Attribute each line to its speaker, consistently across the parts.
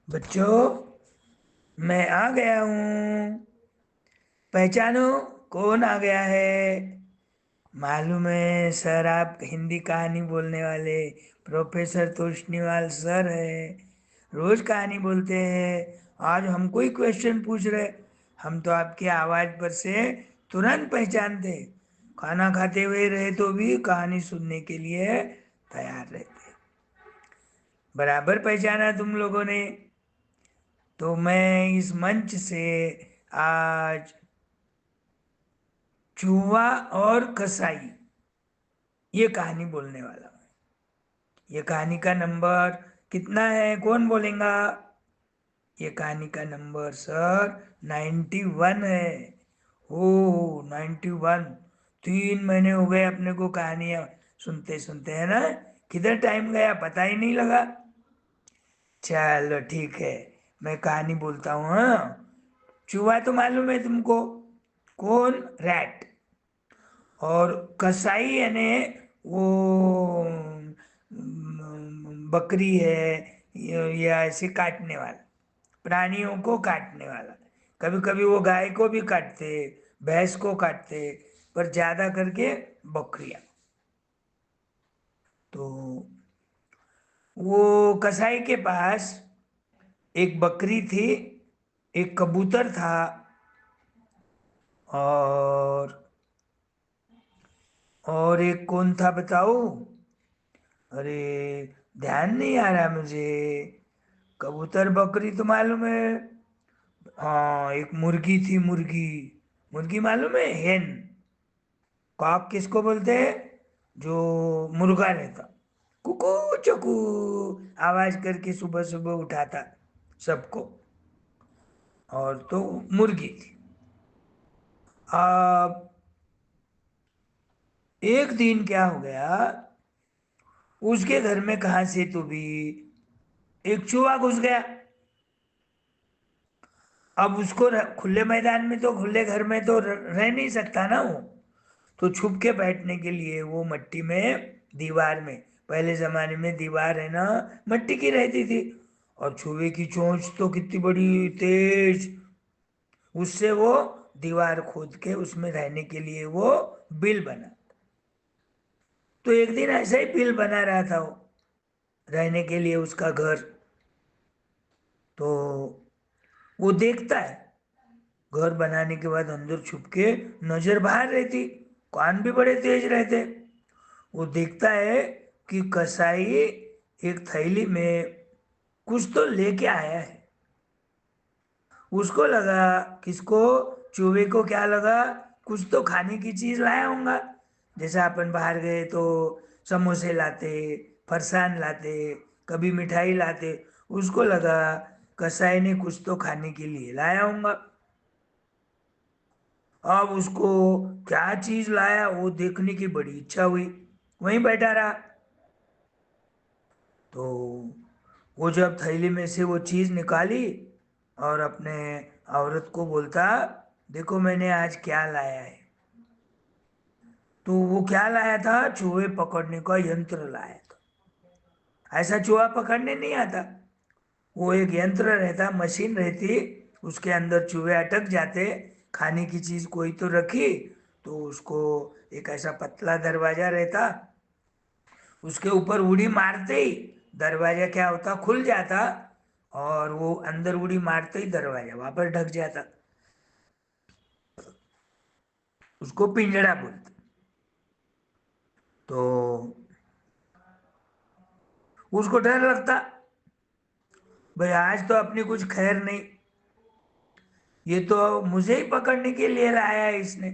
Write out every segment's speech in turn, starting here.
Speaker 1: बच्चों, मैं आ गया हूँ। पहचानो, कौन आ गया है? मालूम है सर, आप हिंदी कहानी बोलने वाले प्रोफेसर तोष्णीवाल सर है। रोज कहानी बोलते हैं। आज हमको ही क्वेश्चन पूछ रहे। हम तो आपकी आवाज पर से तुरंत पहचानते। खाना खाते हुए रहे तो भी कहानी सुनने के लिए तैयार रहते। बराबर पहचाना तुम लोगों ने। तो मैं इस मंच से आज चूहा और कसाई ये कहानी बोलने वाला हूँ। ये कहानी का नंबर कितना है, कौन बोलेगा? ये कहानी का नंबर सर 91 है। ओ, 91। 3 महीने हो गए अपने को कहानियां सुनते सुनते, है ना? किधर टाइम गया पता ही नहीं लगा। चलो ठीक है, मैं कहानी बोलता हूँ। हाँ, चूहा तो मालूम है तुमको, कौन? रैट। और कसाई यानी वो बकरी है, या ऐसे काटने वाला, प्राणियों को काटने वाला। कभी कभी वो गाय को भी काटते, भैंस को काटते, पर ज्यादा करके बकरियां। तो वो कसाई के पास एक बकरी थी, एक कबूतर था, और एक कौन था बताओ? अरे, ध्यान नहीं आ रहा मुझे। कबूतर बकरी तो मालूम है। हाँ, एक मुर्गी थी, मुर्गी। मुर्गी मालूम है, हेन। कॉक किसको बोलते हैं? जो मुर्गा रहता, कुकू चकू आवाज करके सुबह सुबह उठाता सबको। और तो मुर्गी थी। अब एक दिन क्या हो गया, उसके घर में कहां से तो भी एक चूहा घुस गया। अब उसको खुले मैदान में, तो खुले घर में तो रह नहीं सकता ना वो। तो छुप के बैठने के लिए वो मट्टी में, दीवार में, पहले जमाने में दीवार है ना, मट्टी की रहती थी। और चूहे की चोंच तो कितनी बड़ी, तेज। उससे वो दीवार खोद के उसमें रहने के लिए वो बिल बना। तो एक दिन ऐसे ही बिल बना रहा था वो, रहने के लिए उसका घर। तो वो देखता है, घर बनाने के बाद अंदर छुप के, नजर बाहर रहती, कान भी बड़े तेज रहते। वो देखता है कि कसाई एक थैली में कुछ तो लेके आया है। उसको लगा, किसको? चूहे को क्या लगा? कुछ तो खाने की चीज लाया होगा। जैसे अपन बाहर गए तो समोसे लाते, फरसान लाते, कभी मिठाई लाते। उसको लगा कसाई ने कुछ तो खाने के लिए लाया होगा। अब उसको क्या चीज लाया वो देखने की बड़ी इच्छा हुई। वहीं बैठा रहा। तो वो जब थैली में से वो चीज निकाली और अपने औरत को बोलता, देखो मैंने आज क्या लाया है। तो वो क्या लाया था? चूहे पकड़ने का यंत्र लाया था। ऐसा चूहा पकड़ने नहीं आता। वो एक यंत्र रहता, मशीन रहती, उसके अंदर चूहे अटक जाते। खाने की चीज कोई तो रखी, तो उसको एक ऐसा पतला दरवाजा रहता, उसके ऊपर उड़ी मारते ही दरवाजा क्या होता, खुल जाता। और वो अंदर उड़ी मारते ही दरवाजा वापस ढक जाता। उसको पिंजड़ा बोलते। तो उसको डर लगता, भाई आज तो अपनी कुछ खैर नहीं, ये तो मुझे ही पकड़ने के लिए लाया है इसने।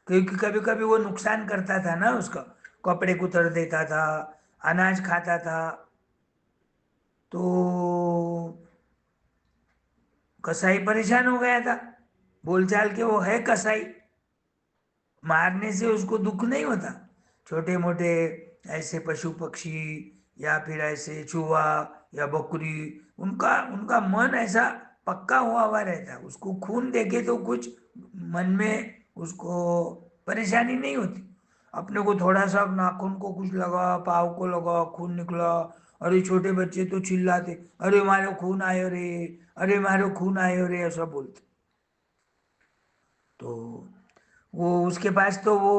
Speaker 1: क्योंकि कभी कभी वो नुकसान करता था ना उसका, कपड़े कुतर देता था, अनाज खाता था। तो कसाई परेशान हो गया था। बोलचाल के वो है कसाई, मारने से उसको दुख नहीं होता। छोटे मोटे ऐसे पशु पक्षी, या फिर ऐसे चूहा या बकरी, उनका उनका मन ऐसा पक्का हुआ रहता है। उसको खून देके तो कुछ मन में उसको परेशानी नहीं होती। अपने को थोड़ा सा नाखून को कुछ लगा, पाव को लगा, खून निकला, अरे छोटे बच्चे तो चिल्लाते, अरे मारो खून आयो रे, अरे मारो खून आयो रे, ऐसा बोलते। तो वो उसके पास तो वो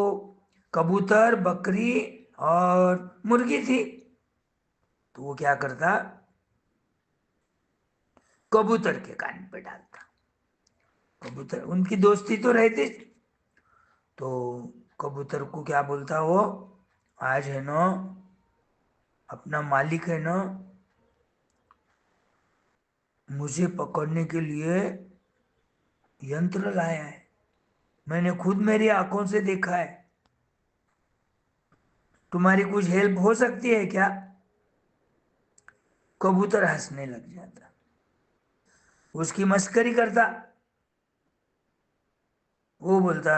Speaker 1: कबूतर, बकरी और मुर्गी थी। तो वो क्या करता, कबूतर के कान पे डालता। कबूतर, उनकी दोस्ती तो रहती। तो कबूतर को क्या बोलता वो, आज है ना अपना मालिक है ना मुझे पकड़ने के लिए यंत्र लाया है, मैंने खुद मेरी आंखों से देखा है, तुम्हारी कुछ हेल्प हो सकती है क्या? कबूतर हंसने लग जाता, उसकी मस्करी करता। वो बोलता,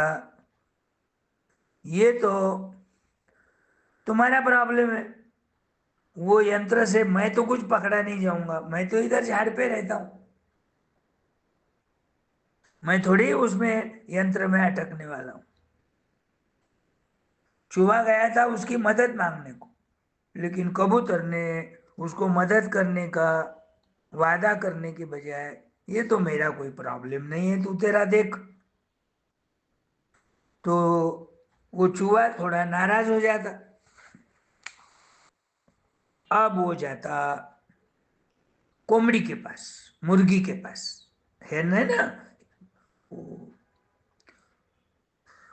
Speaker 1: ये तो तुम्हारा प्रॉब्लम है, वो यंत्र से मैं तो कुछ पकड़ा नहीं जाऊंगा, मैं तो इधर झाड़ पे रहता हूं, मैं थोड़ी उसमें यंत्र में अटकने वाला हूं। चूहा गया था उसकी मदद मांगने को, लेकिन कबूतर ने उसको मदद करने का वादा करने के बजाय, ये तो मेरा कोई प्रॉब्लम नहीं है, तू तेरा देख। तो वो चूहा थोड़ा नाराज हो जाता। अब वो जाता कोमड़ी के पास, मुर्गी के पास, है ना, वो-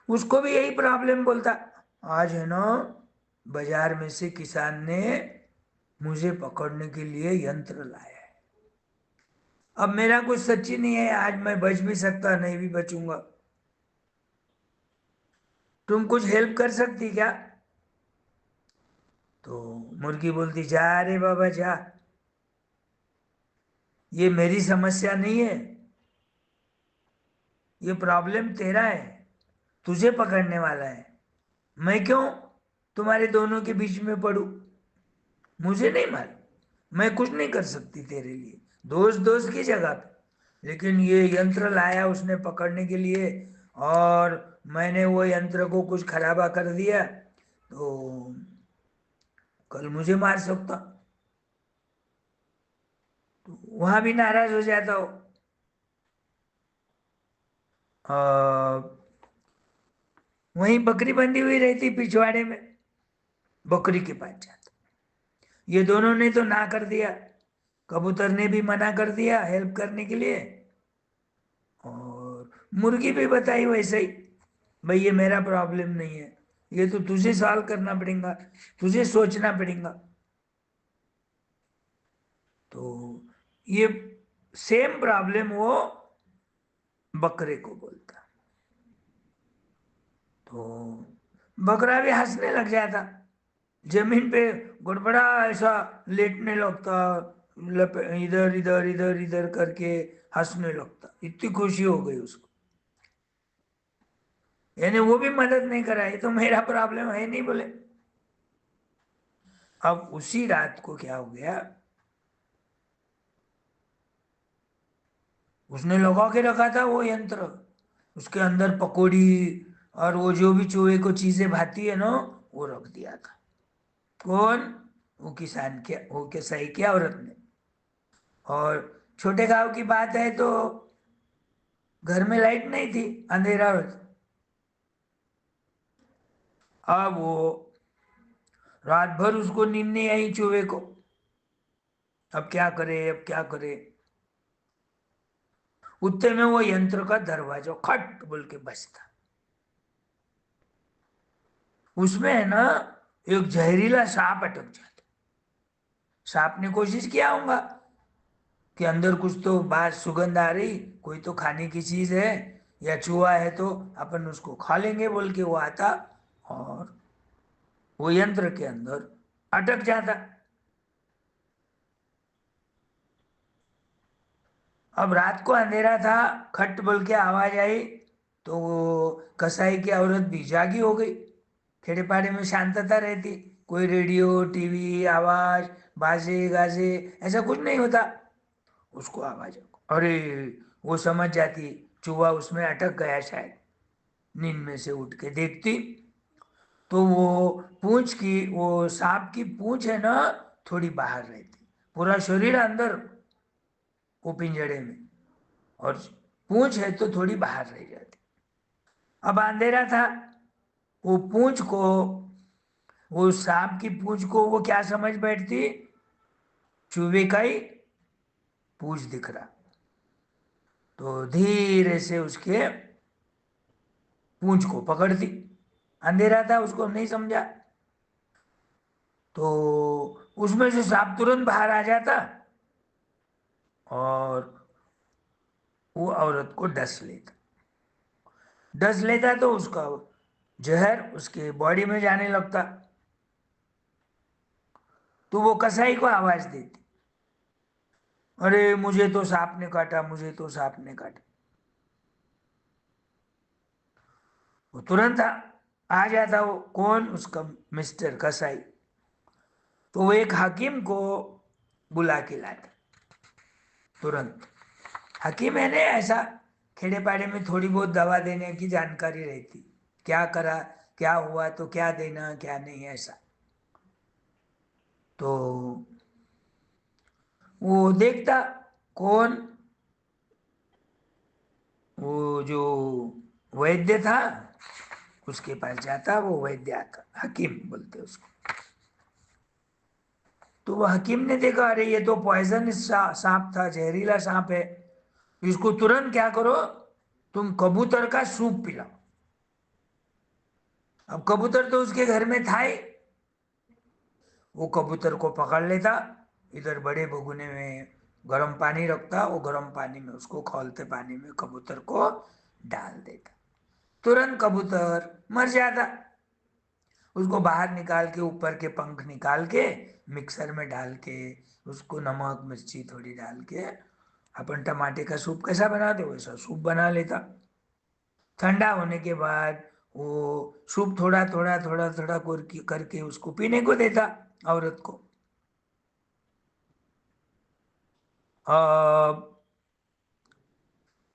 Speaker 1: उसको भी यही प्रॉब्लम बोलता, आज है ना बाजार में से किसान ने मुझे पकड़ने के लिए यंत्र लाया है, अब मेरा कुछ सच्ची नहीं है, आज मैं बच भी सकता नहीं भी बचूंगा, तुम कुछ हेल्प कर सकती क्या? तो मुर्गी बोलती, जा रे बाबा जा, ये मेरी समस्या नहीं है, ये प्रॉब्लम तेरा है, तुझे पकड़ने वाला है, मैं क्यों तुम्हारे दोनों के बीच में पड़ूं? मुझे नहीं मालूम, मैं कुछ नहीं कर सकती तेरे लिए, दोस्त दोस्त की जगह पे, लेकिन ये यंत्र लाया उसने पकड़ने के लिए, और मैंने वो यंत्र को कुछ खराबा कर दिया तो कल मुझे मार सकता। तो वहां भी नाराज हो जाता हो। वहीं बकरी बंधी हुई रहती पिछवाड़े में, बकरी के पास जाता, ये दोनों ने तो ना कर दिया, कबूतर ने भी मना कर दिया हेल्प करने के लिए, और मुर्गी भी बताई वैसे ही, भाई ये मेरा प्रॉब्लम नहीं है, ये तो तुझे सॉल्व करना पड़ेगा, तुझे सोचना पड़ेगा। तो ये सेम प्रॉब्लम वो बकरे को बोलता। तो बकरा भी हंसने लग जाता, जमीन पे गड़बड़ा ऐसा लेटने लगता, इधर इधर इधर इधर करके हंसने लगता, इतनी खुशी हो गई उसको, यानी वो भी मदद नहीं करा, ये तो मेरा प्रॉब्लम है नहीं बोले। अब उसी रात को क्या हो गया, उसने लगा के रखा था वो यंत्र, उसके अंदर पकौड़ी और वो जो भी चूहे को चीजें भाती है ना, वो रख दिया था। कौन? वो किसान के, वो कसाई की औरत ने। और छोटे गांव की बात है तो घर में लाइट नहीं थी, अंधेरा हो। अब वो रात भर उसको नींद नहीं आई चूहे को, अब क्या करे, अब क्या करे। उतने में वो यंत्र का दरवाजा खट बोल के बजता, उसमें है ना एक जहरीला सांप अटक जाता। सांप ने कोशिश किया होगा कि अंदर कुछ तो बाहर सुगंध आ रही, कोई तो खाने की चीज है या चूहा है तो अपन उसको खा लेंगे बोल के वो आता, और वो यंत्र के अंदर अटक जाता। अब रात को अंधेरा था, खट बोल के आवाज आई, तो वो कसाई की औरत भी जागी हो गई। खेड़े पाड़े में शांतता रहती, कोई रेडियो टीवी आवाज, बाजे गाजे ऐसा कुछ नहीं होता। उसको आवाज, अरे वो समझ जाती चूहा उसमें अटक गया शायद, नींद में से उठ के देखती, तो वो पूंछ की, वो सांप की पूंछ है ना थोड़ी बाहर रहती, पूरा शरीर अंदर वो पिंजड़े में, और पूंछ है तो थोड़ी बाहर रह जाती। अब अंधेरा था, वो पूंछ को, वो सांप की पूंछ को वो क्या समझ बैठती, चूहे का ही पूंछ दिख रहा, तो धीरे से उसके पूंछ को पकड़ती। अंधेरा था, उसको नहीं समझा, तो उसमें से सांप तुरंत बाहर आ जाता और वो औरत को डस लेता तो उसका जहर उसके बॉडी में जाने लगता। तो वो कसाई को आवाज देती, अरे मुझे तो सांप ने काटा, मुझे तो सांप ने काटा। वो तुरंत आ जाता, वो कौन, उसका मिस्टर कसाई। तो वो एक हकीम को बुला के लाता तुरंत। हकीम है ने ऐसा खेड़े पाड़े में थोड़ी बहुत दवा देने की जानकारी रहती, क्या करा, क्या हुआ तो क्या देना क्या नहीं, ऐसा। तो वो देखता कौन, वो जो वैद्य था उसके पास जाता, वो वैद्य आता, हकीम बोलते उसको। तो वो हकीम ने देखा, अरे ये तो पॉइजन सांप था, जहरीला सांप है, इसको तुरंत क्या करो, तुम कबूतर का सूप पिलाओ। अब कबूतर तो उसके घर में था ही, वो कबूतर को पकड़ लेता, इधर बड़े भगोने में गर्म पानी रखता, वो गर्म पानी में उसको खौलते पानी में कबूतर को डाल देता, तुरंत कबूतर मर जाता। उसको बाहर निकाल के ऊपर के पंख निकाल के मिक्सर में डाल के, उसको नमक मिर्ची थोड़ी डाल के, अपन टमाटे का सूप कैसा बनाते वैसा सूप बना लेता। ठंडा होने के बाद वो सूप थोड़ा थोड़ा थोड़ा थोड़ा करके उसको पीने को देता, औरत को। अब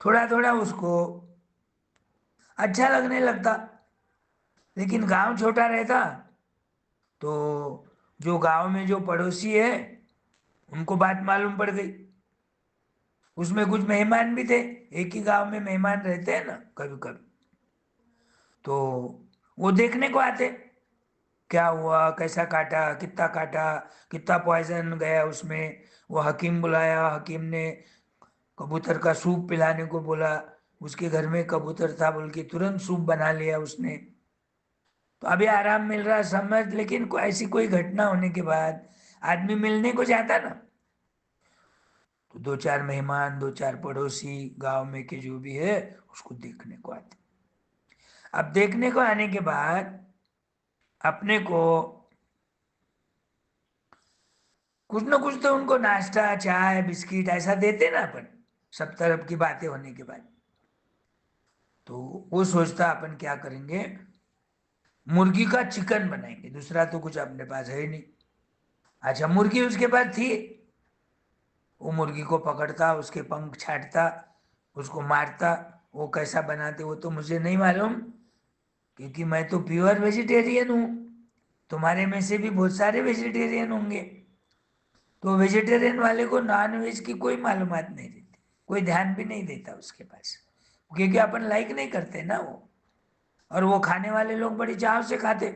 Speaker 1: थोड़ा थोड़ा उसको अच्छा लगने लगता, लेकिन गांव छोटा रहता, तो जो गांव में जो पड़ोसी है उनको बात मालूम पड़ गई। उसमें कुछ मेहमान भी थे, एक ही गांव में मेहमान रहते हैं ना कभी कभी, तो वो देखने को आते, क्या हुआ, कैसा काटा, कितना पॉइजन गया उसमें। वो हकीम बुलाया, हकीम ने कबूतर का सूप पिलाने को बोला, उसके घर में कबूतर था बोल के तुरंत सूप बना लिया उसने। तो अभी आराम मिल रहा समझ, लेकिन ऐसी कोई घटना होने के बाद आदमी मिलने को जाता ना, तो दो चार मेहमान, दो चार पड़ोसी गांव में के जो भी है उसको देखने को आते। अब देखने को आने के बाद अपने को कुछ ना कुछ तो उनको नाश्ता चाय बिस्किट ऐसा देते ना अपन, सब तरफ की बातें होने के बाद। तो वो सोचता अपन क्या करेंगे, मुर्गी का चिकन बनाएंगे, दूसरा तो कुछ अपने पास है ही नहीं। अच्छा, मुर्गी उसके पास थी, वो मुर्गी को पकड़ता, उसके पंख छाटता, उसको मारता। वो कैसा बनाते वो तो मुझे नहीं मालूम, क्योंकि मैं तो प्योर वेजिटेरियन हूँ, तुम्हारे में से भी बहुत सारे वेजिटेरियन होंगे। तो वेजिटेरियन वाले को नॉन वेज की कोई मालूमात नहीं रहती, कोई ध्यान भी नहीं देता उसके पास, क्योंकि अपन लाइक नहीं करते ना वो, और वो खाने वाले लोग बड़ी चाव से खाते।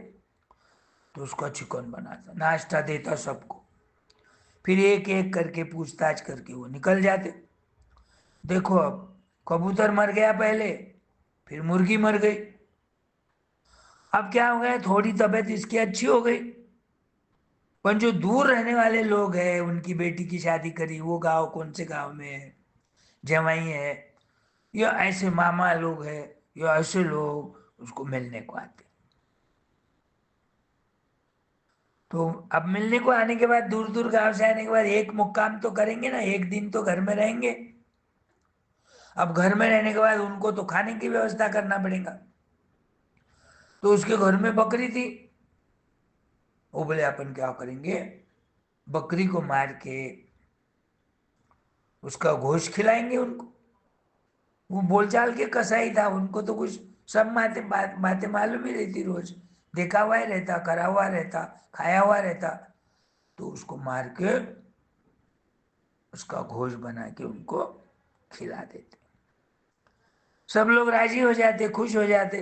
Speaker 1: तो उसका चिकन बनाता, नाश्ता देता सबको, फिर एक एक करके पूछताछ करके वो निकल जाते। देखो अब कबूतर मर गया पहले, फिर मुर्गी मर गई, अब क्या हो गया, थोड़ी तबीयत इसकी अच्छी हो गई, पर जो दूर रहने वाले लोग हैं उनकी बेटी की शादी करी, वो गांव कौन से गांव में है, जवाई है, या ऐसे मामा लोग हैं, या ऐसे लोग उसको मिलने को आते। तो अब मिलने को आने के बाद, दूर दूर गांव से आने के बाद एक मुक्काम तो करेंगे ना, एक दिन तो घर में रहेंगे। अब घर में रहने के बाद उनको तो खाने की व्यवस्था करना पड़ेगा। तो उसके घर में बकरी थी, वो बोले अपन क्या करेंगे, बकरी को मार के उसका गोश्त खिलाएंगे उनको। वो बोलचाल के कसाई था, उनको तो कुछ सब बातें मालूम ही रहती, रोज देखा हुआ ही रहता, करा हुआ रहता, खाया हुआ रहता। तो उसको मार के उसका घोष बना के उनको खिला देते। सब लोग राजी हो जाते, खुश हो जाते,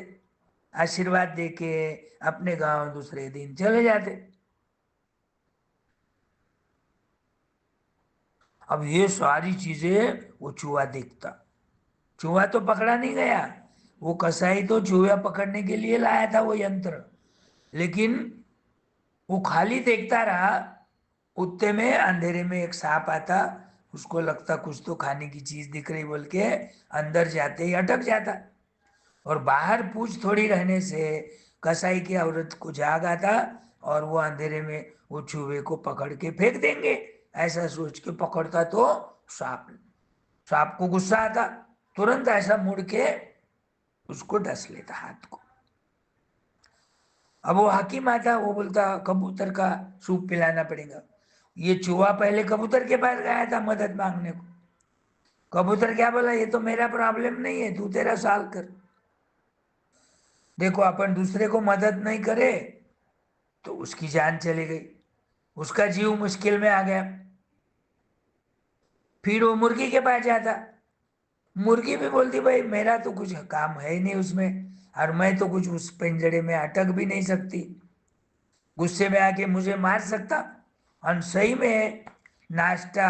Speaker 1: आशीर्वाद देके अपने गांव दूसरे दिन चले जाते। अब ये सारी चीजें वो चूहा देखता। चूहा तो पकड़ा नहीं गया, वो कसाई तो चूहा पकड़ने के लिए लाया था वो यंत्र, लेकिन वो खाली देखता रहा। उतने में अंधेरे में एक सांप आता, उसको लगता कुछ तो खाने की चीज दिख रही बोल के अंदर जाते ही अटक जाता, और बाहर पूछ थोड़ी रहने से कसाई की औरत को जाग आता, और वो अंधेरे में वो चूहे को पकड़ के फेंक देंगे, ऐसा सोच के पकड़ता तो सांप। सांप को गुस्सा आता, तुरंत ऐसा मुड़ के उसको डस लेता हाथ को। अब वो हकीम आता, वो बोलता कबूतर का सूप पिलाना पड़ेगा। ये चूहा पहले कबूतर के पास गया था मदद मांगने को। कबूतर क्या बोला, ये तो मेरा प्रॉब्लम नहीं है, तू तेरा सॉल्व कर। देखो अपन दूसरे को मदद नहीं करे तो उसकी जान चली गई, उसका जीव मुश्किल में आ गया। फिर वो मुर्गी के पास जाता, मुर्गी भी बोलती भाई मेरा तो कुछ काम है ही नहीं उसमें, और मैं तो कुछ उस पिंजड़े में अटक भी नहीं सकती, गुस्से में आके मुझे मार सकता। और सही में नाश्ता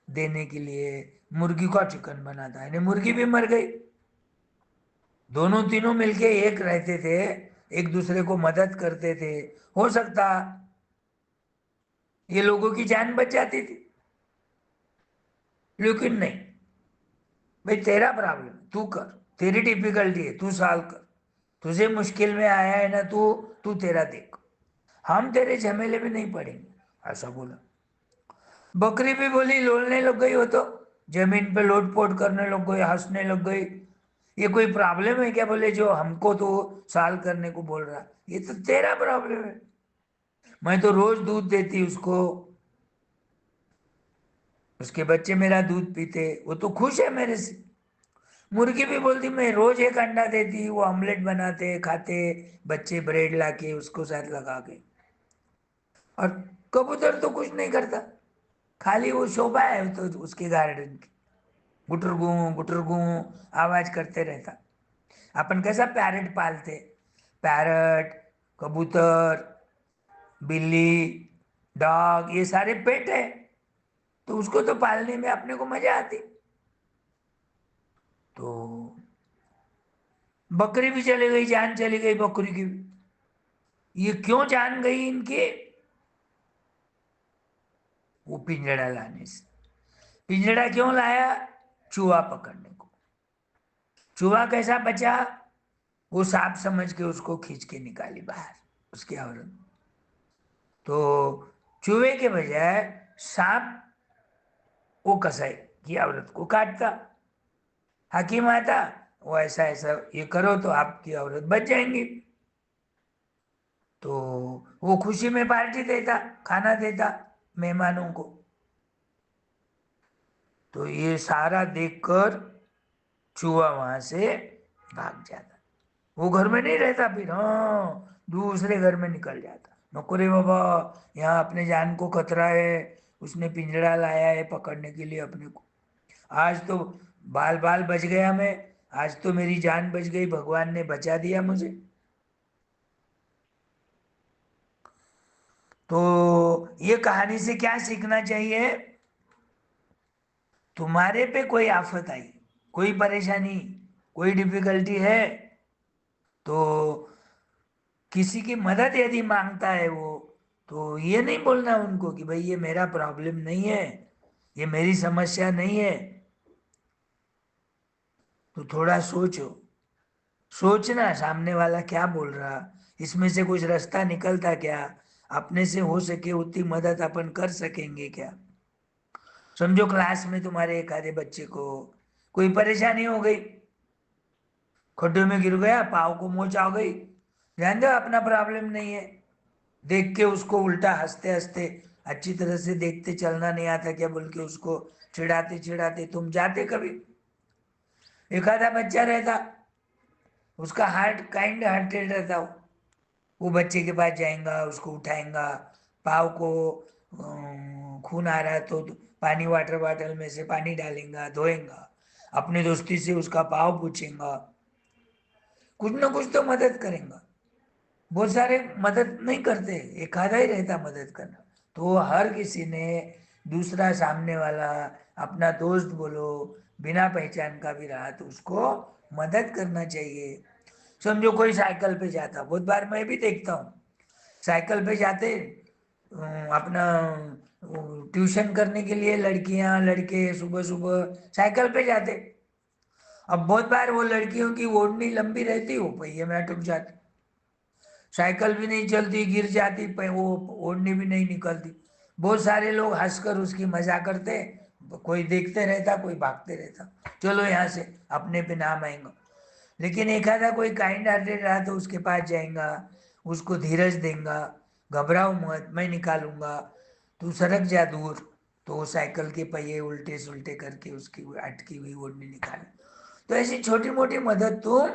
Speaker 1: देने के लिए मुर्गी का चिकन बना था, यानी मुर्गी भी मर गई। दोनों तीनों मिलके एक रहते थे, एक दूसरे को मदद करते थे, हो सकता ये लोगों की जान बच जाती थी। लेकिन नहीं, भाई तेरा प्रॉब्लम तू कर, तेरी डिफिकल्टी है तू सॉल्व कर, तुझे मुश्किल में आया है ना तू, तू तेरा देख, हम तेरे झमेले में नहीं पड़ेंगे, ऐसा बोला। बकरी भी बोली, लोलने लग गई, हो तो जमीन पे लोटपोट करने लग गई, हंसने लग गई। ये कोई प्रॉब्लम है क्या, बोले जो हमको तो सॉल्व करने को बोल रहा, ये तो तेरा प्रॉब्लम है, मैं तो रोज दूध देती उसको, उसके बच्चे मेरा दूध पीते, वो तो खुश है मेरे से। मुर्गी भी बोलती मैं रोज एक अंडा देती, वो ऑमलेट बनाते खाते, बच्चे ब्रेड लाके उसको साथ लगा के। और कबूतर तो कुछ नहीं करता, खाली वो शोभा है तो उसके गार्डन की, गुटर गू आवाज करते रहता। अपन कैसा पैरट पालते, पैरट, कबूतर, बिल्ली, डॉग, ये सारे पेट है, तो उसको तो पालने में अपने को मजा आती। तो बकरी भी चली गई, जान चली गई बकरी की भी। ये क्यों जान गई इनकी, वो पिंजड़ा लाने से। पिंजड़ा क्यों लाया, चूहा पकड़ने को। चूहा कैसा बचा, वो सांप समझ के उसको खींच के निकाली बाहर उसकी औरत। तो चूहे के बजाय सांप वो कसाई की औरत को काटता। हकीम आता, वो ऐसा ऐसा ये करो तो आपकी औरत बच जाएंगी। तो वो खुशी में पार्टी देता, खाना देता मेहमानों को। तो ये सारा देखकर चूहा वहां से भाग जाता, वो घर में नहीं रहता, फिर हाँ दूसरे घर में निकल जाता, नको रे बाबा, यहाँ अपने जान को खतरा है, उसने पिंजरा लाया है पकड़ने के लिए अपने को, आज तो बाल बाल बच गया मैं, आज तो मेरी जान बच गई, भगवान ने बचा दिया मुझे। तो ये कहानी से क्या सीखना चाहिए, तुम्हारे पे कोई आफत आई, कोई परेशानी, कोई डिफिकल्टी है, तो किसी की मदद यदि मांगता है वो, तो ये नहीं बोलना उनको कि भाई ये मेरा प्रॉब्लम नहीं है, ये मेरी समस्या नहीं है। तो थोड़ा सोचो, सोचना सामने वाला क्या बोल रहा, इसमें से कुछ रास्ता निकलता क्या, अपने से हो सके उतनी मदद अपन कर सकेंगे क्या। समझो क्लास में तुम्हारे एक आधे बच्चे को कोई परेशानी हो गई, खड्डे में गिर गया, पाँव को मोच आ गई, ध्यान दो अपना प्रॉब्लम नहीं है, देख के उसको उल्टा हंसते हंसते, अच्छी तरह से देखते चलना नहीं आता क्या बोल के उसको चिढ़ाते चिढ़ाते तुम जाते कभी। एक आधा बच्चा रहता, उसका हार्ट काइंड हार्टेड रहता, वो बच्चे के पास जाएगा, उसको उठाएगा, पाव को खून आ रहा है तो पानी वाटर बॉटल में से पानी डालेगा, धोएगा, अपनी दोस्ती से उसका पाव पूछेगा, कुछ ना कुछ तो मदद करेगा। बहुत सारे मदद नहीं करते, एक आधा ही रहता मदद करना। तो हर किसी ने दूसरा सामने वाला, अपना दोस्त बोलो, बिना पहचान का भी रहा तो उसको मदद करना चाहिए। समझो कोई साइकिल पे जाता, बहुत बार मैं भी देखता हूँ, साइकिल पे जाते अपना ट्यूशन करने के लिए लड़कियां लड़के सुबह सुबह साइकिल पे जाते। अब बहुत बार वो लड़कियों की ओढ़नी लंबी रहती, वो पहिए में अटक जाती, साइकिल भी नहीं चलती, गिर जाती, वो ओढ़नी भी नहीं निकलती। बहुत सारे लोग हंसकर उसकी मजा करते, कोई देखते रहता, कोई भागते रहता, चलो यहाँ से अपने पे नाम आएगा। लेकिन एक आधा कोई काइंड हार्टेड रहा तो उसके पास जाएगा, उसको धीरज देगा, घबराओ मत, मैं निकालूंगा, तू सरक जा दूर। तो वो साइकिल के पहिए उल्टे सुल्टे करके उसकी अटकी हुई ओढ़नी निकाले। तो ऐसी छोटी मोटी मदद तो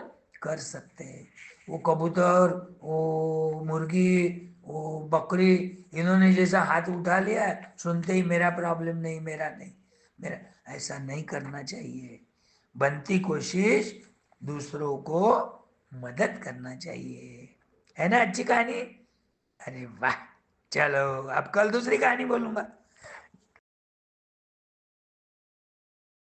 Speaker 1: कर सकते हैं। वो कबूतर, वो मुर्गी, वो बकरी, इन्होंने जैसा हाथ उठा लिया है, सुनते ही मेरा प्रॉब्लम नहीं, मेरा नहीं, मेरा, ऐसा नहीं करना चाहिए। बनती कोशिश दूसरों को मदद करना चाहिए। है ना अच्छी कहानी? अरे वाह। चलो अब कल दूसरी कहानी बोलूंगा।